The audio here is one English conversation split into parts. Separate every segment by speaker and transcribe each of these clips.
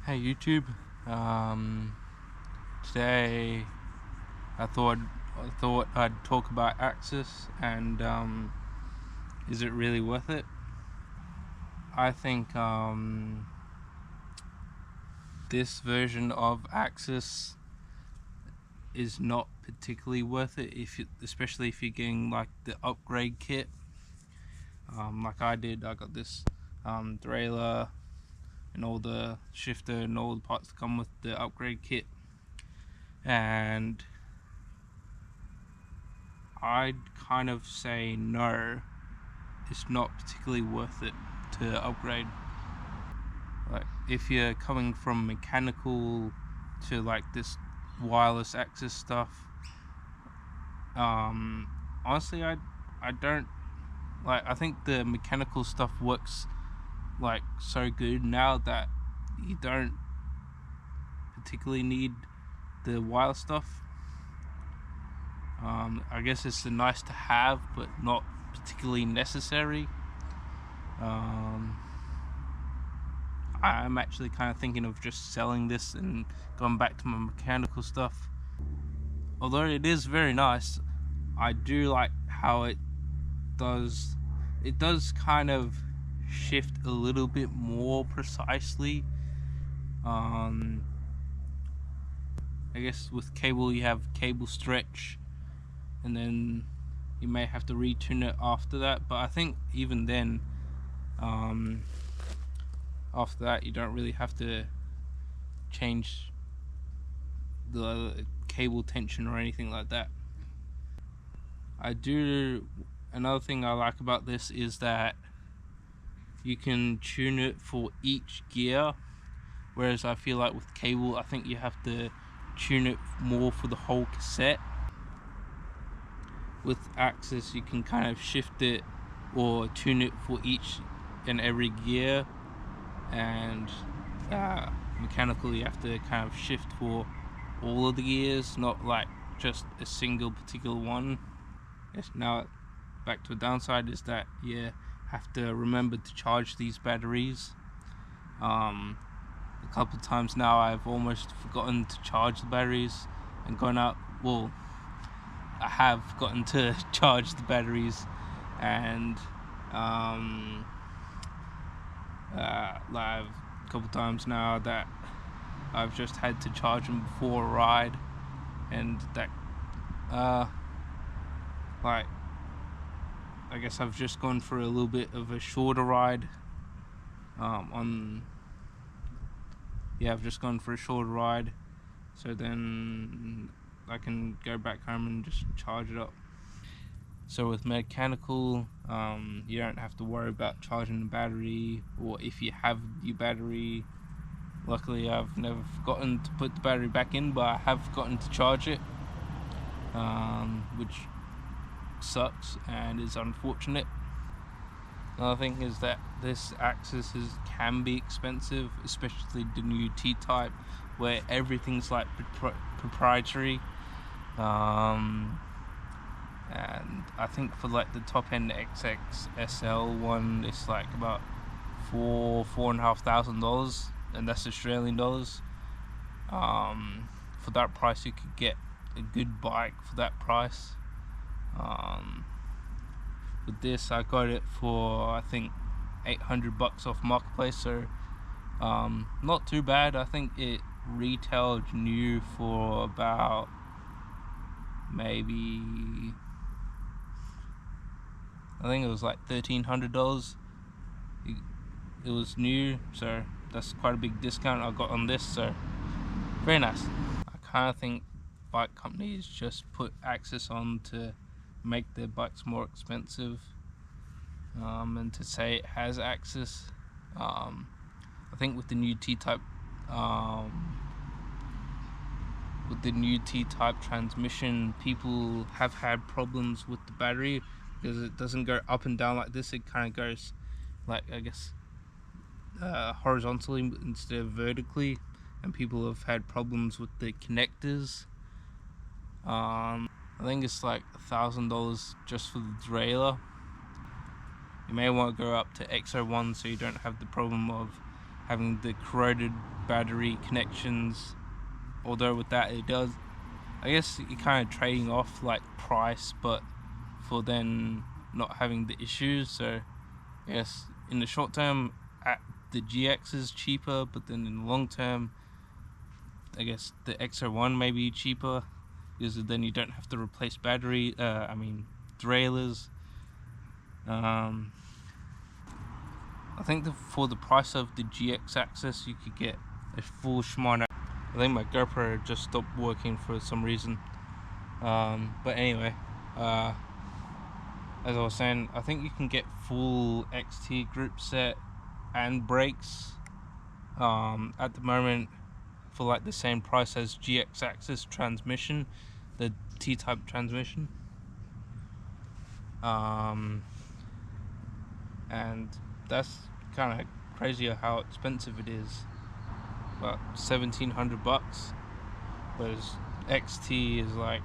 Speaker 1: Hey YouTube, today I thought I'd talk about Axis and is it really worth it? I think this version of Axis is not particularly worth it, especially if you're getting like the upgrade kit. Like I did, I got this derailleur and all the shifter and all the parts that come with the upgrade kit, and I'd kind of say no, it's not particularly worth it to upgrade. Like if you're coming from mechanical to like this wireless access stuff, honestly I don't like, I think the mechanical stuff works like so good now that you don't particularly need the wireless stuff. I guess it's a nice to have but not particularly necessary. I'm actually kind of thinking of just selling this and going back to my mechanical stuff. Although it is very nice, I do like how it does kind of shift a little bit more precisely. I guess with cable you have cable stretch, and then you may have to retune it after that, but I think even then, after that you don't really have to change the cable tension or anything like that. Another thing I like about this is that you can tune it for each gear, whereas I feel like with cable I think you have to tune it more for the whole cassette. With Axis you can kind of shift it or tune it for each and every gear, and mechanically you have to kind of shift for all of the gears, not like just a single particular one. Yes, now back to a downside is that you have to remember to charge these batteries. A couple of times now I've almost forgotten to charge the batteries and gone out, well, I have gotten to charge the batteries, and like a couple of times now that I've just had to charge them before a ride, and that like I guess I've just gone for a little bit of a shorter ride. I've just gone for a shorter ride, so then I can go back home and just charge it up. So with mechanical, you don't have to worry about charging the battery, or if you have your battery. Luckily I've never forgotten to put the battery back in, but I have forgotten to charge it, which sucks and is unfortunate. Another thing is that this Axis can be expensive, especially the new T-Type, where everything's like proprietary. And I think for like the top end XXSL one, it's like about $4,500, and that's Australian dollars. For that price you could get a good bike for that price. With this I got it for I think $800 off Marketplace, so not too bad. I think it retailed new for about maybe, I think it was like $1,300. It was new, so that's quite a big discount I got on this, so very nice. I kind of think bike companies just put Axis on to make their bikes more expensive, and to say it has Axis. I think with the new T-Type transmission, people have had problems with the battery because it doesn't go up and down like this. It kind of goes like, I guess, horizontally instead of vertically, and people have had problems with the connectors. I think it's like $1,000 just for the derailleur. You may want to go up to X01 so you don't have the problem of having the corroded battery connections, although with that it does, I guess you're kind of trading off like price, but for then not having the issues. So I guess in the short term the GX is cheaper, but then in the long term I guess the X01 may be cheaper, because then you don't have to replace battery, derailleurs. I think for the price of the GX Axis you could get a full Shimano. I think my GoPro just stopped working for some reason. But anyway, as I was saying, I think you can get full XT group set and brakes at the moment for like the same price as GX Axis transmission, the T-type transmission. And that's kind of crazy how expensive it is. About $1,700, whereas XT is like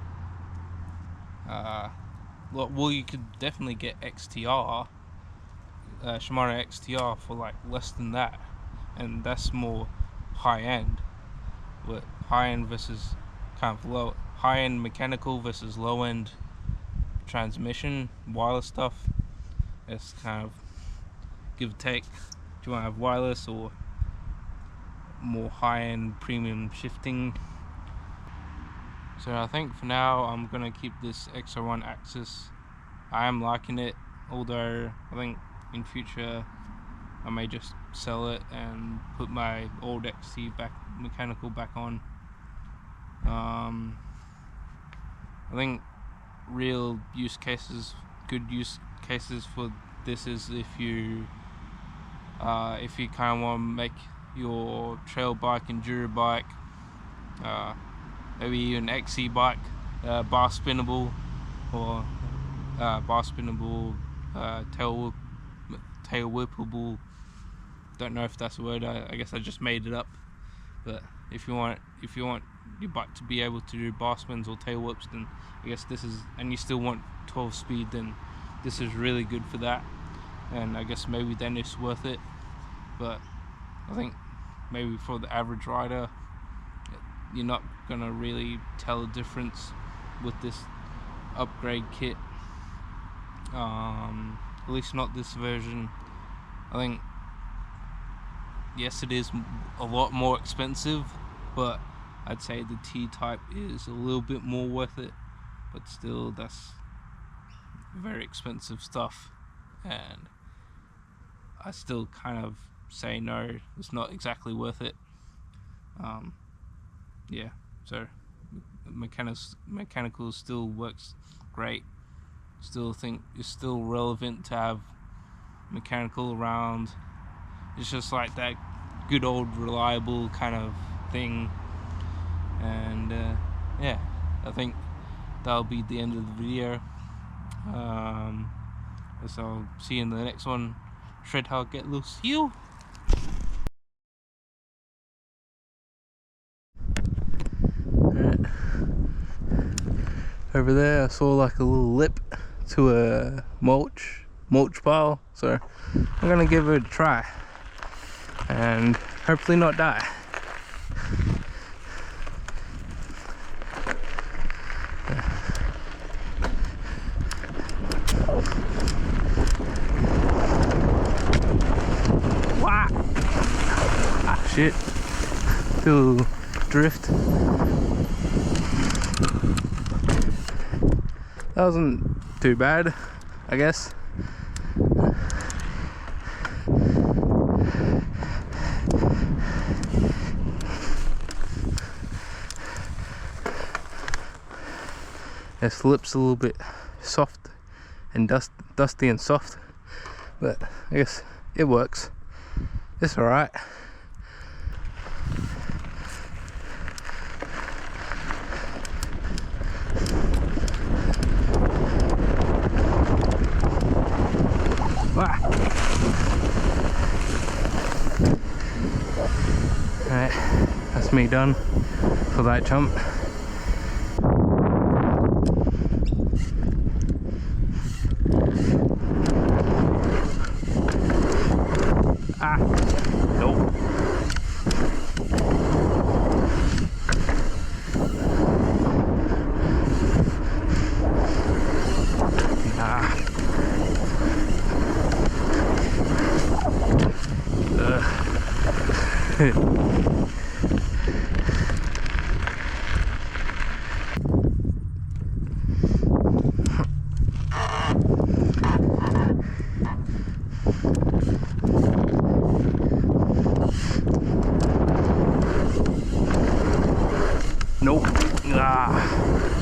Speaker 1: well, you could definitely get XTR, Shimano XTR, for like less than that, and that's more high-end. But high-end versus kind of low, high-end mechanical versus low-end transmission, wireless stuff, it's kind of give or take. Do you want to have wireless or more high-end premium shifting? So I think for now I'm gonna keep this X01 Axis. I am liking it, although I think in future I may just sell it and put my old XT mechanical back on. I think real use cases, good use cases for this is if you kind of want to make your trail bike, enduro bike, maybe an XC bike, bar spinnable, or tail whippable. Don't know if that's a word. I guess I just made it up. But if you want your bike to be able to do bar spins or tail whips, then I guess this is, and you still want 12 speed, then this is really good for that. And I guess maybe then it's worth it. But I think maybe for the average rider, you're not gonna really tell a difference with this upgrade kit. At least not this version. I think, yes, it is a lot more expensive, but I'd say the T-type is a little bit more worth it. But still, that's very expensive stuff, and I still kind of say no, it's not exactly worth it. Yeah, so mechanical still works great. Still think it's still relevant to have mechanical around. It's just like that good old reliable kind of thing. And yeah, I think that'll be the end of the video. So I'll see you in the next one. Shred hard, get loose, you. Over there I saw like a little lip to a mulch pile, so I'm gonna give it a try and hopefully not die. Wow. Ah, shit, feel a little drift. That wasn't too bad, I guess. This lip's a little bit soft and dusty and soft, but I guess it works. It's alright. Alright, that's me done for that jump. Ah, nope. go. Nope. Ah.